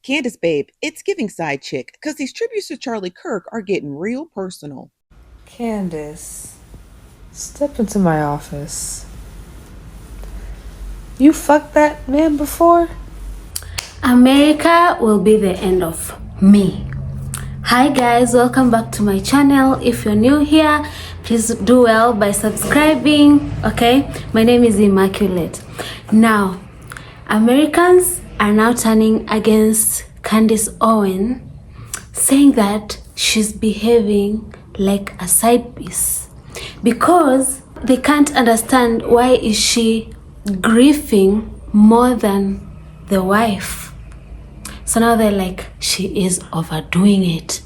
Candice, babe, it's giving side chick, because these tributes to Charlie Kirk are getting real personal. Candice, step into my office. You fucked that man before? America will be the end of me. Hi guys, welcome back to my channel. If you're new here, please do well by subscribing. Okay, my name is Immaculate. Now, Americans are now turning against Candice Owen, saying that she's behaving like a side piece because they can't understand why is she grieving more than the wife. So now they're like, she is overdoing it.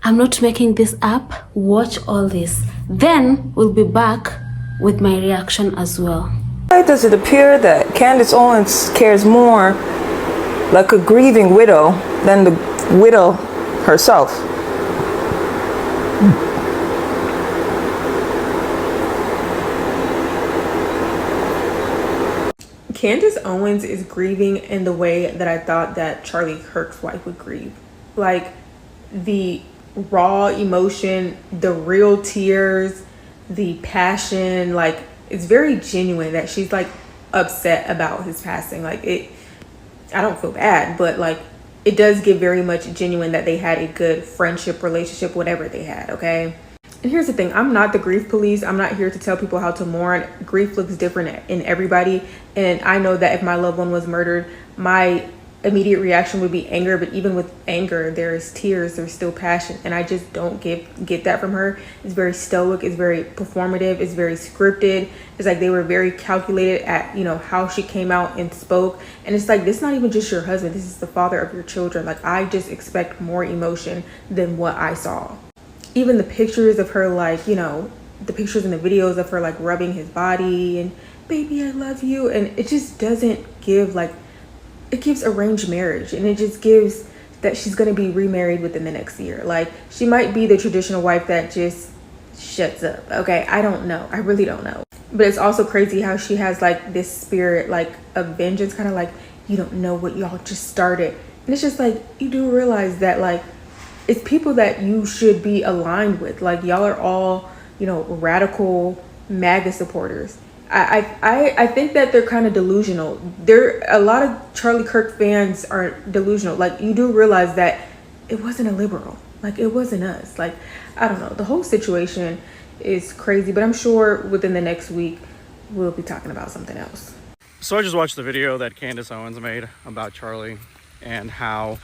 I'm not making this up. Watch all this. Then we'll be back with my reaction as well. Why does it appear that Candice Owens cares more like a grieving widow than the widow herself? Candace Owens is grieving in the way that I thought that Charlie Kirk's wife would grieve. Like the raw emotion, the real tears, the passion, like it's very genuine that she's like upset about his passing. Like I don't feel bad, but like it does get very much genuine that they had a good friendship, relationship, whatever they had, okay? And here's the thing, I'm not the grief police. I'm not here to tell people how to mourn. Grief looks different in everybody. And I know that if my loved one was murdered, my immediate reaction would be anger. But even with anger, there's tears, there's still passion. And I just don't get that from her. It's very stoic, it's very performative, it's very scripted. It's like they were very calculated at, you know, how she came out and spoke. And it's like, this is not even just your husband, this is the father of your children. Like I just expect more emotion than what I saw. Even the pictures of her, like, you know, the pictures and the videos of her like rubbing his body and baby, I love you. And it just doesn't give, like, it gives arranged marriage. And it just gives that she's going to be remarried within the next year. Like she might be the traditional wife that just shuts up. Okay. I don't know. I really don't know. But it's also crazy how she has like this spirit, like of vengeance, kind of like, you don't know what y'all just started. And it's just like, you do realize that like, it's people that you should be aligned with. Like y'all are all, you know, radical MAGA supporters. I think that they're kind of delusional. A lot of Charlie Kirk fans are delusional. Like you do realize that it wasn't a liberal. Like it wasn't us. Like I don't know. The whole situation is crazy, but I'm sure within the next week we'll be talking about something else. So I just watched the video that Candice Owens made about Charlie and how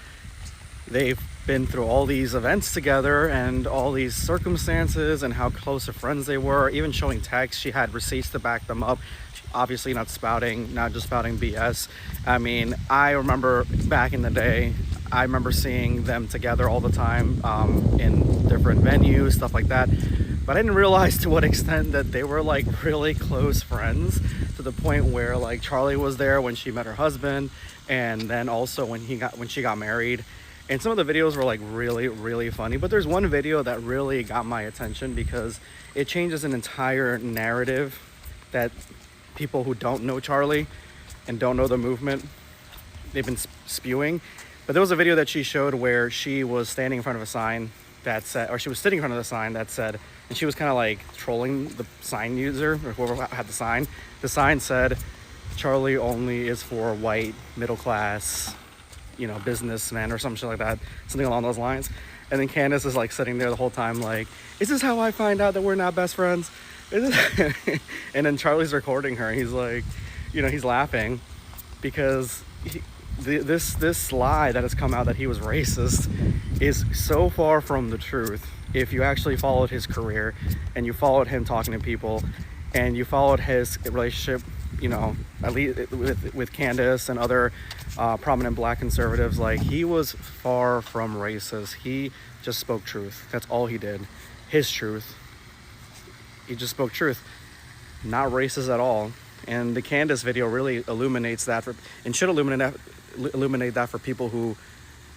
they've been through all these events together and all these circumstances and how close of friends they were, even showing texts. She had receipts to back them up. Obviously not just spouting BS. I mean, I remember back in the day, I remember seeing them together all the time in different venues, stuff like that. But I didn't realize to what extent that they were like really close friends, to the point where like Charlie was there when she met her husband, and then also when she got married. And some of the videos were like really, really funny. But there's one video that really got my attention because it changes an entire narrative that people who don't know Charlie and don't know the movement, they've been spewing. But there was a video that she showed where she was standing in front of a sign that said, or she was sitting in front of the sign that said, and she was kind of like trolling the sign user or whoever had the sign. The sign said, Charlie only is for white, middle class, you know, businessman or some shit like that, something along those lines. And then Candice is like sitting there the whole time like, is this how I find out that we're not best friends? And then Charlie's recording her. He's like, you know, he's laughing because this lie that has come out that he was racist is so far from the truth. If you actually followed his career and you followed him talking to people and you followed his relationship, you know, at least with Candice and other prominent black conservatives, like he was far from racist. He just spoke truth. That's all he did. His truth. He just spoke truth. Not racist at all. And the Candice video really illuminates that and should illuminate that for people who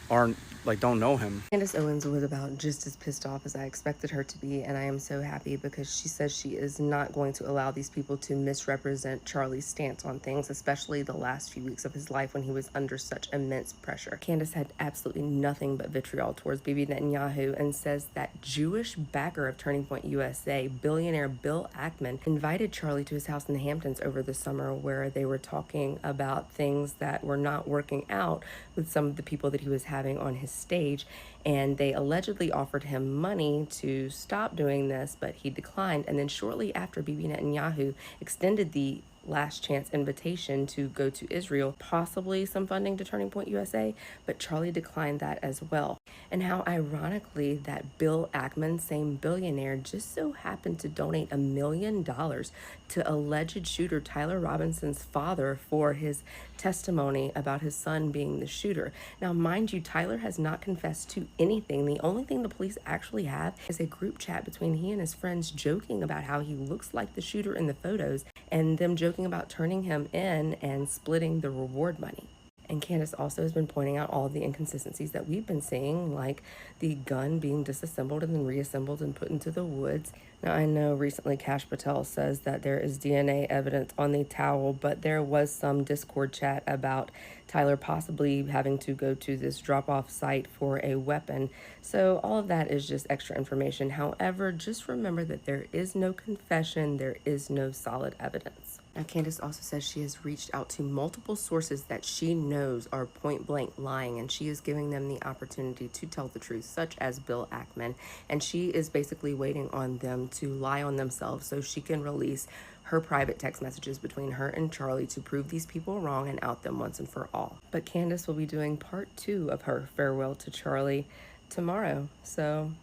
aren't like don't know him. Candice Owens was about just as pissed off as I expected her to be, and I am so happy because she says she is not going to allow these people to misrepresent Charlie's stance on things, especially the last few weeks of his life when he was under such immense pressure. Candice had absolutely nothing but vitriol towards Bibi Netanyahu and says that Jewish backer of Turning Point USA, billionaire Bill Ackman, invited Charlie to his house in the Hamptons over the summer where they were talking about things that were not working out with some of the people that he was having on his stage, and they allegedly offered him money to stop doing this, but he declined. And then shortly after, Bibi Netanyahu extended the last chance invitation to go to Israel, possibly some funding to Turning Point USA, but Charlie declined that as well. And how ironically that Bill Ackman, same billionaire, just so happened to donate $1 million to alleged shooter Tyler Robinson's father for his testimony about his son being the shooter. Now, mind you, Tyler has not confessed to anything. The only thing the police actually have is a group chat between he and his friends joking about how he looks like the shooter in the photos and them joking about turning him in and splitting the reward money. And Candice also has been pointing out all of the inconsistencies that we've been seeing, like the gun being disassembled and then reassembled and put into the woods. Now, I know recently Kash Patel says that there is DNA evidence on the towel, but there was some Discord chat about Tyler possibly having to go to this drop-off site for a weapon. So all of that is just extra information. However, just remember that there is no confession, there is no solid evidence. Now, Candice also says she has reached out to multiple sources that she knows are point blank lying, and she is giving them the opportunity to tell the truth, such as Bill Ackman. And she is basically waiting on them to lie on themselves so she can release her private text messages between her and Charlie to prove these people wrong and out them once and for all. But Candice will be doing part 2 of her farewell to Charlie tomorrow, so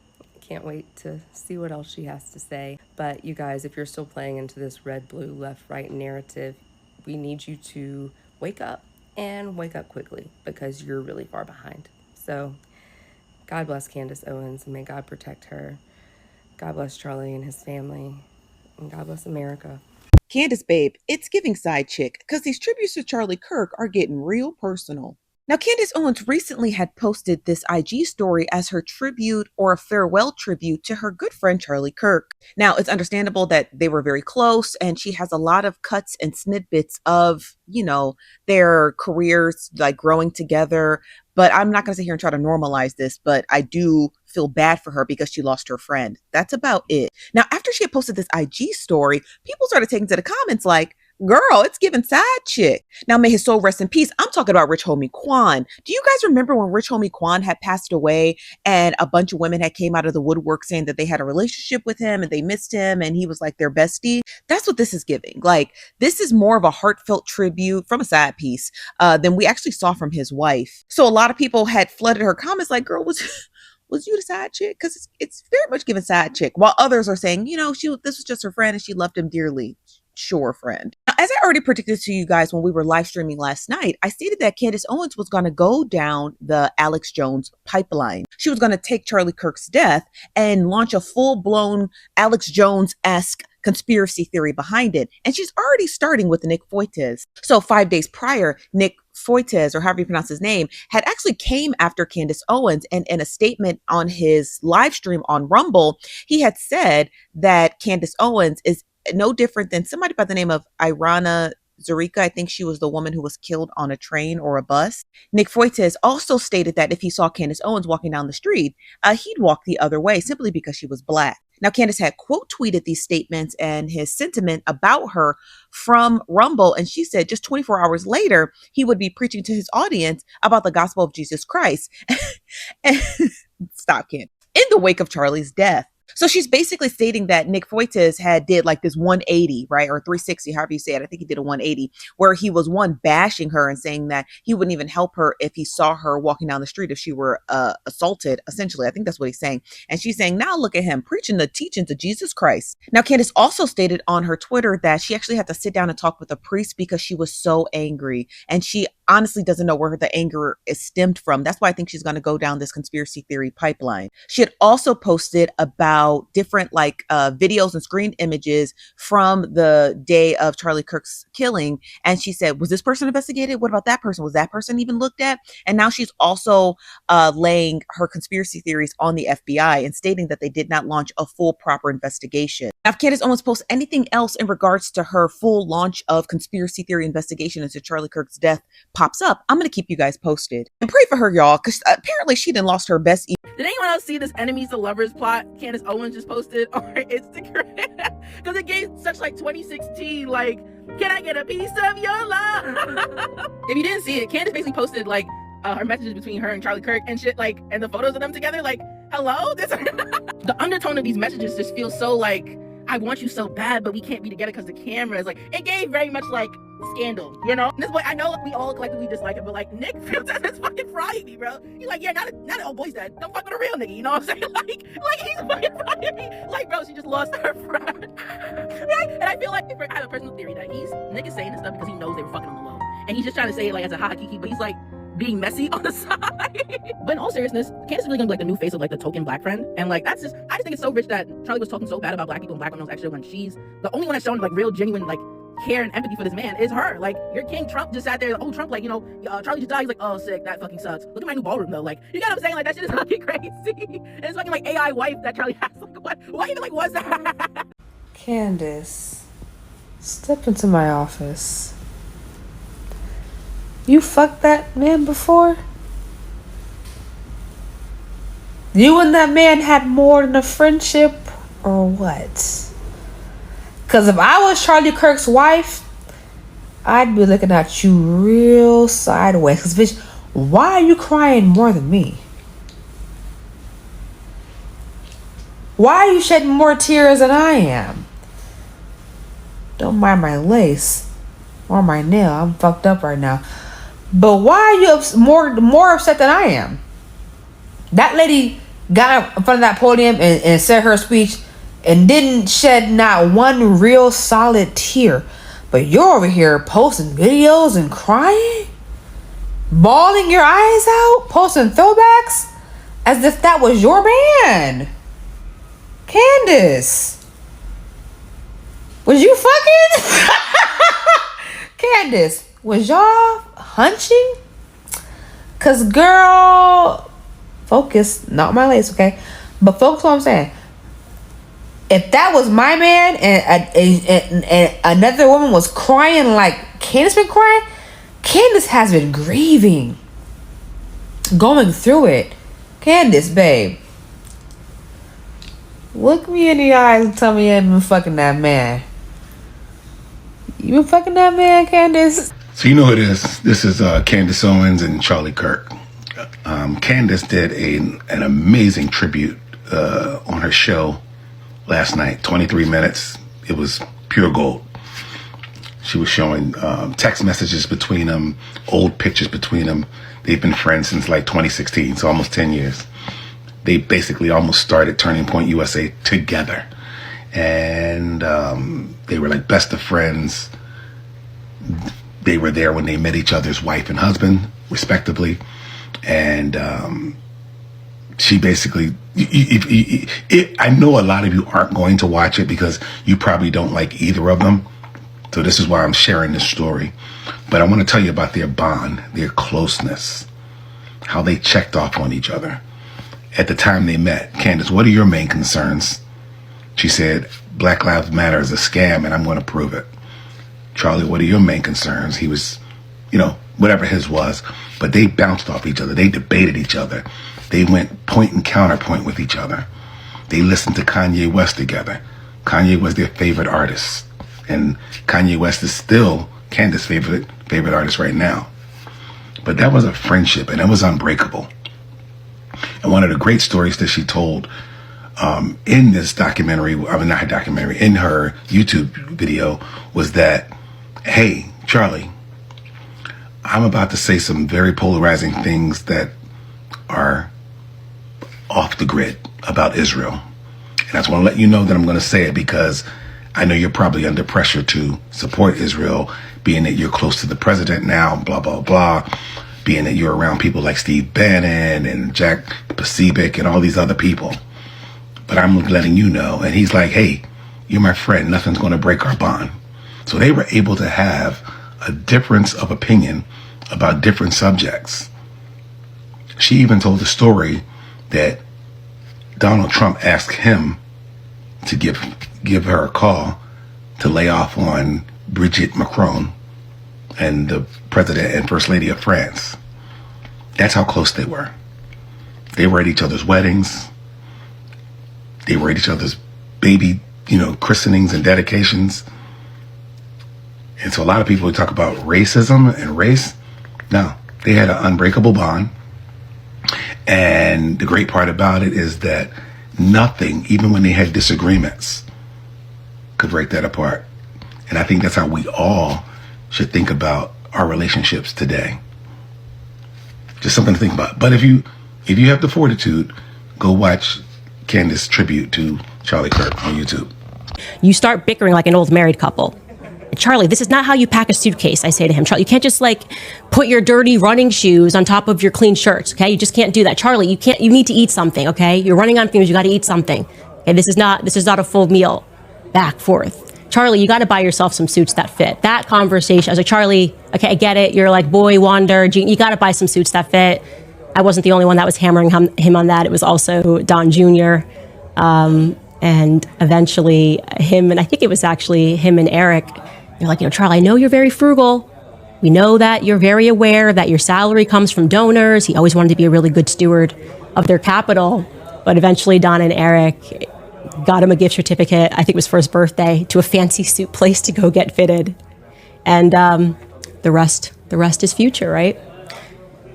can't wait to see what else she has to say. But you guys, if you're still playing into this red, blue, left, right narrative, we need you to wake up and wake up quickly because you're really far behind. So God bless Candice Owens and may God protect her. God bless Charlie and his family, and God bless America. Candice, babe, it's giving side chick because these tributes to Charlie Kirk are getting real personal. Now, Candice Owens recently had posted this IG story as her tribute or a farewell tribute to her good friend Charlie Kirk. Now, it's understandable that they were very close, and she has a lot of cuts and snippets of, their careers like growing together. But I'm not going to sit here and try to normalize this, but I do feel bad for her because she lost her friend. That's about it. Now, after she had posted this IG story, people started taking to the comments like, girl, it's giving side chick. Now, may his soul rest in peace. I'm talking about Rich Homie Quan. Do you guys remember when Rich Homie Quan had passed away and a bunch of women had came out of the woodwork saying that they had a relationship with him and they missed him and he was like their bestie? That's what this is giving. Like, this is more of a heartfelt tribute from a side piece than we actually saw from his wife. So a lot of people had flooded her comments like, girl, was you the side chick? Because it's very much giving side chick. While others are saying, this was just her friend and she loved him dearly. Sure, friend. Now, as I already predicted to you guys when we were live streaming last night, I stated that Candice Owens was going to go down the Alex Jones pipeline. She was going to take Charlie Kirk's death and launch a full-blown Alex Jones-esque conspiracy theory behind it. And she's already starting with Nick Fuentes. So 5 days prior, Nick Fuentes, or however you pronounce his name, had actually came after Candice Owens, and in a statement on his live stream on Rumble, he had said that Candice Owens is no different than somebody by the name of Irana Zurika. I think she was the woman who was killed on a train or a bus. Nick Fuentes also stated that if he saw Candice Owens walking down the street, he'd walk the other way simply because she was Black. Now, Candice had quote tweeted these statements and his sentiment about her from Rumble, and she said just 24 hours later, he would be preaching to his audience about the gospel of Jesus Christ. And stop, Candice. In the wake of Charlie's death. So she's basically stating that Nick Fuentes did like this 180, right? Or 360, however you say it. I think he did a 180 where he was bashing her and saying that he wouldn't even help her if he saw her walking down the street if she were assaulted, essentially. I think that's what he's saying. And she's saying, now look at him preaching the teachings of Jesus Christ. Now, Candice also stated on her Twitter that she actually had to sit down and talk with a priest because she was so angry. And she honestly doesn't know where the anger is stemmed from. That's why I think she's going to go down this conspiracy theory pipeline. She had also posted about out different like videos and screen images from the day of Charlie Kirk's killing. And she said, was this person investigated? What about that person? Was that person even looked at? And now she's also laying her conspiracy theories on the FBI and stating that they did not launch a full proper investigation. Now, if Candice Owens posts anything else in regards to her full launch of conspiracy theory investigation into Charlie Kirk's death pops up, I'm going to keep you guys posted. And pray for her, y'all, because apparently she done lost her best. Did anyone else see this enemies to lovers plot Candice Owens just posted on her Instagram? Because it gave such like 2016, like, can I get a piece of your love? If you didn't see it, Candice basically posted like her messages between her and Charlie Kirk and shit, like, and the photos of them together, like, hello? The undertone of these messages just feels so like, I want you so bad, but we can't be together because the camera is like, it gave very much like Scandal, you know? This boy, I know we all collectively dislike it, but like Nick feels that it's fucking frying me, bro. He's like, yeah, not an old boy's dad. Don't fuck with a real nigga, you know what I'm saying? Like he's fucking frying me. Like, bro, she just lost her friend. Right? And I feel like, I have a personal theory that Nick is saying this stuff because he knows they were fucking on the low. And he's just trying to say it like as a ha kiki, but he's like being messy on the side. But in all seriousness, Candice is really gonna be like the new face of like the token black friend. And like, that's just, I just think it's so rich that Charlie was talking so bad about black people and black women's extra when she's the only one that's showing like real genuine like care and empathy for this man is her. Like, your king Trump just sat there, oh Trump, like, you know, Charlie just died. He's like, oh sick, that fucking sucks. Look at my new ballroom though. Like, you know what I'm saying? Like, that shit is fucking crazy. And it's fucking like AI wife that Charlie has. Like, what? Why even like was that? Candice, step into my office. You fucked that man before? You and that man had more than a friendship, or what? Because if I was Charlie Kirk's wife, I'd be looking at you real sideways. Because, bitch, why are you crying more than me? Why are you shedding more tears than I am? Don't mind my lace or my nail. I'm fucked up right now. But why are you more upset than I am? That lady got in front of that podium and said her speech and didn't shed not one real solid tear. But you're over here posting videos and crying? Bawling your eyes out? Posting throwbacks? As if that was your man. Candice. Was you fucking? Candice, was y'all hunching? Cause girl, focus, not my lace, okay? But focus on what I'm saying. If that was my man and another woman was crying like Candice been crying, Candice has been grieving, going through it. Candice, babe, look me in the eyes and tell me you ain't been fucking that man. You been fucking that man, Candice? So you know who it is. This is Candice Owens and Charlie Kirk. Candice did an amazing tribute on her show last night, 23 minutes. It was pure gold. She was showing text messages between them, old pictures between them. They've been friends since like 2016, so almost 10 years. They basically almost started Turning Point USA together. And they were like best of friends. They were there when they met each other's wife and husband, respectively. And she basically, I know a lot of you aren't going to watch it because you probably don't like either of them. So this is why I'm sharing this story. But I want to tell you about their bond, their closeness, how they checked off on each other. At the time they met, Candice, what are your main concerns? She said, Black Lives Matter is a scam and I'm going to prove it. Charlie, what are your main concerns? He was, you know, whatever his was. But they bounced off each other. They debated each other. They went point and counterpoint with each other. They listened to Kanye West together. Kanye was their favorite artist. And Kanye West is still Candice's favorite artist right now. But that was a friendship, and it was unbreakable. And one of the great stories that she told in this documentary, I mean, not her documentary, in her YouTube video was that, hey, Charlie, I'm about to say some very polarizing things that are off the grid about Israel. And I just want to let you know that I'm going to say it because I know you're probably under pressure to support Israel, being that you're close to the president now, blah, blah, blah, being that you're around people like Steve Bannon and Jack Pacific and all these other people. but I'm letting you know. And he's like, hey, you're my friend. Nothing's going to break our bond. So they were able to have a difference of opinion about different subjects. She even told the story that Donald Trump asked him to give her a call to lay off on Brigitte Macron and the president and first lady of France. That's how close they were. They were at each other's weddings. They were at each other's baby, christenings and dedications. And so a lot of people talk about racism and race. No, they had an unbreakable bond. And the great part about it is that nothing, even when they had disagreements, could break that apart. And I think that's how we all should think about our relationships today. Just something to think about. But if you have the fortitude, go watch Candice's tribute to Charlie Kirk on YouTube. You start bickering like an old married couple. Charlie, this is not how you pack a suitcase, I say to him. Charlie, you can't just put your dirty running shoes on top of your clean shirts, okay? You just can't do that. Charlie, you need to eat something, okay? You're running on fumes, you gotta eat something. Okay, this is not a full meal. Back, forth. Charlie, you gotta buy yourself some suits that fit. That conversation, I was like, Charlie, okay, I get it. You're like boy wonder, you gotta buy some suits that fit. I wasn't the only one that was hammering him on that. It was also Don Jr., and eventually him, and I think it was actually him and Eric. You're like, Charlie, I know you're very frugal. We know that you're very aware that your salary comes from donors. He always wanted to be a really good steward of their capital. But eventually Don and Eric got him a gift certificate, I think it was for his birthday, to a fancy suit place to go get fitted. And the rest is future, right?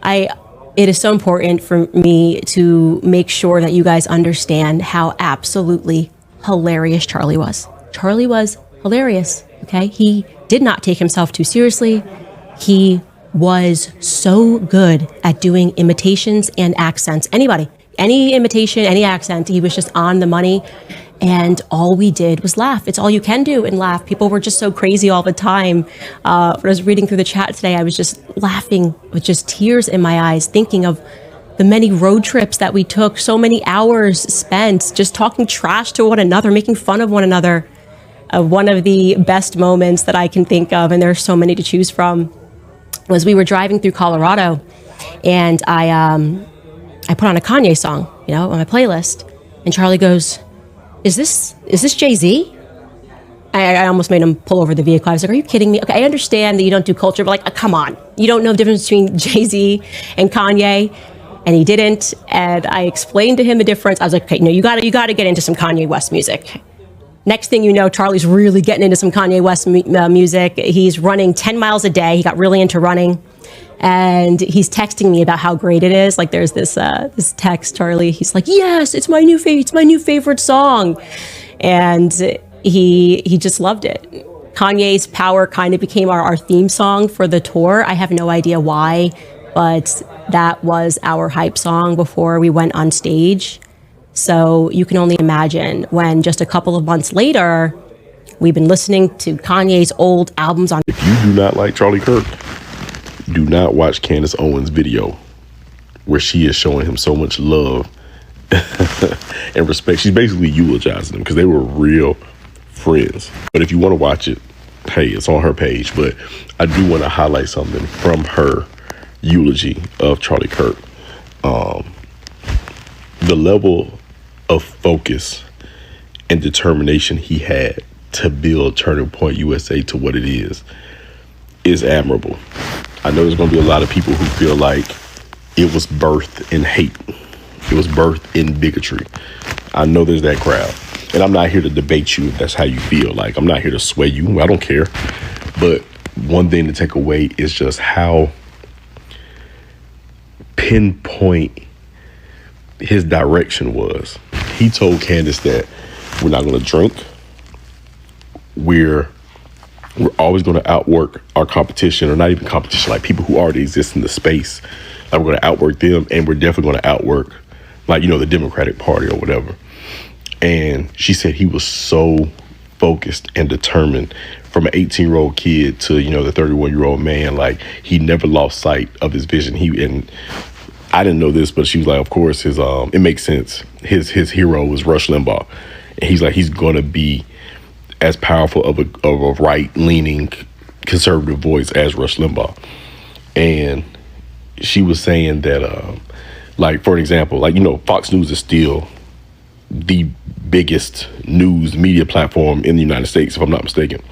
It is so important for me to make sure that you guys understand how absolutely hilarious Charlie was. Charlie was hilarious, okay? He did not take himself too seriously. He was so good at doing imitations and accents. Any imitation, any accent, he was just on the money. And all we did was laugh. It's all you can do and laugh. People were just so crazy all the time. When I was reading through the chat today, I was just laughing with just tears in my eyes, thinking of the many road trips that we took, so many hours spent just talking trash to one another, making fun of one another. One of the best moments that I can think of, and there's so many to choose from, was we were driving through Colorado, and I put on a Kanye song, on my playlist, and Charlie goes, Is this Jay-Z? I almost made him pull over the vehicle. I was like, are you kidding me? Okay, I understand that you don't do culture, but come on. You don't know the difference between Jay-Z and Kanye? And he didn't. And I explained to him the difference. I was like, okay, no, you gotta get into some Kanye West music. Next thing you know, Charlie's really getting into some Kanye West music. He's running 10 miles a day. He got really into running. And he's texting me about how great it is. There's this text, Charlie. He's like, yes, it's my new favorite song. And he just loved it. Kanye's Power kind of became our theme song for the tour. I have no idea why, but that was our hype song before we went on stage. So you can only imagine when just a couple of months later, we've been listening to Kanye's old albums on. If you do not like Charlie Kirk, do not watch Candice Owens' video where she is showing him so much love and respect. She's basically eulogizing him because they were real friends. But if you want to watch it, hey, it's on her page. But I do want to highlight something from her eulogy of Charlie Kirk. The level of focus and determination he had to build Turning Point USA to what it is admirable. I know there's going to be a lot of people who feel like it was birthed in hate. It was birthed in bigotry. I know there's that crowd. And I'm not here to debate you if that's how you feel. I'm not here to sway you. I don't care. But one thing to take away is just how pinpoint his direction was. He told Candice that we're not going to drink. We're always going to outwork our competition, or not even competition, people who already exist in the space. We're going to outwork them, and we're definitely going to outwork, the Democratic Party or whatever. And she said he was so focused and determined from an 18-year-old kid to, the 31-year-old man. He never lost sight of his vision. And I didn't know this, but she was like, of course, his it makes sense. His hero was Rush Limbaugh, and he's like, he's gonna be as powerful of a right leaning conservative voice as Rush Limbaugh. And she was saying that, like, for example, like, you know, Fox News is still the biggest news media platform in the United States, if I'm not mistaken.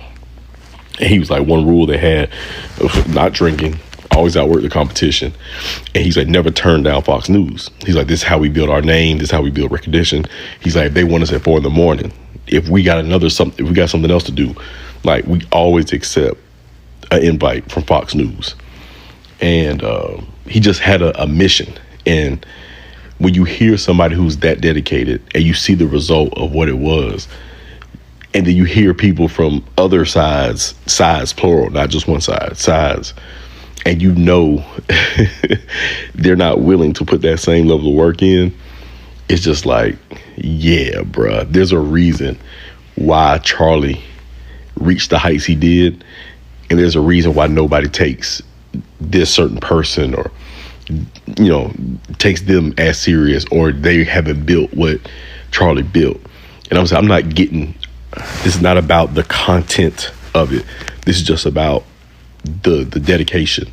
And he was like, one rule they had, not drinking, always outwork the competition. And he's like, never turn down Fox News. He's like, this is how we build our name. This is how we build recognition. He's like, if they want us at 4 a.m, if we got something else to do, like, we always accept an invite from Fox News. And he just had a mission. And when you hear somebody who's that dedicated and you see the result of what it was, and then you hear people from other sides plural, not just one side, sides, and you know they're not willing to put that same level of work in, it's just like, yeah, bruh, there's a reason why Charlie reached the heights he did, and there's a reason why nobody takes this certain person, or, you know, takes them as serious, or they haven't built what Charlie built. And I'm not getting, this is not about the content of it. This is just about the dedication,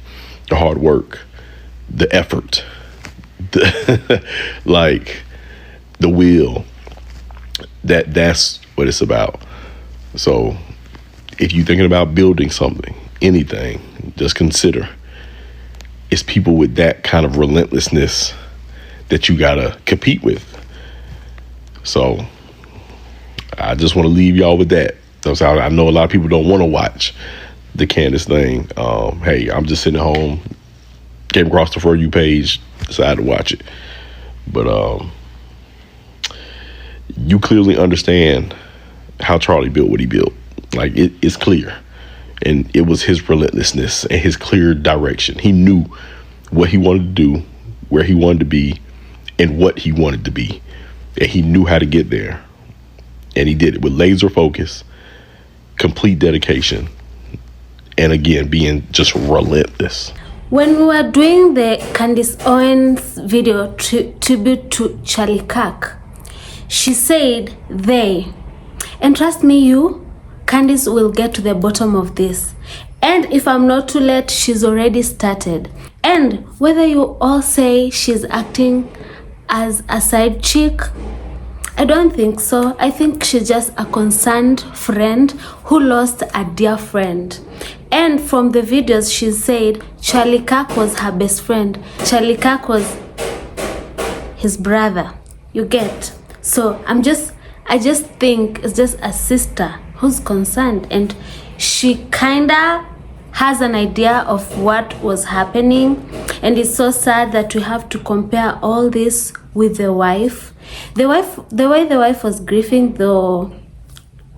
the hard work, the effort, like the will. That's what it's about. So if you're thinking about building something, anything, just consider it's people with that kind of relentlessness that you gotta compete with. So I just want to leave y'all with that. I know a lot of people don't want to watch the Candice thing. Hey, I'm just sitting at home, came across the For You page, decided to watch it. But you clearly understand how Charlie built what he built. Like, it's clear. And it was his relentlessness and his clear direction. He knew what he wanted to do, where he wanted to be, and what he wanted to be. And he knew how to get there. And he did it with laser focus, complete dedication, and again, being just relentless. When we were doing the Candice Owens video tribute to Charlie Kirk, she said they, and trust me, Candice will get to the bottom of this. And if I'm not too late, she's already started. And whether you all say she's acting as a side chick, I don't think so. I think she's just a concerned friend who lost a dear friend. And from the videos, she said Charlie Kirk was her best friend. Charlie Kirk was his brother. You get? So I just think it's just a sister who's concerned, and she kinda has an idea of what was happening. And it's so sad that we have to compare all this with the wife. The way the wife was grieving, though,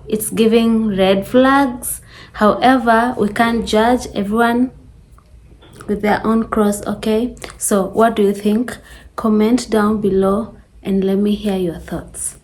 it's giving red flags. However, we can't judge everyone with their own cross, okay? So what do you think? Comment down below and let me hear your thoughts.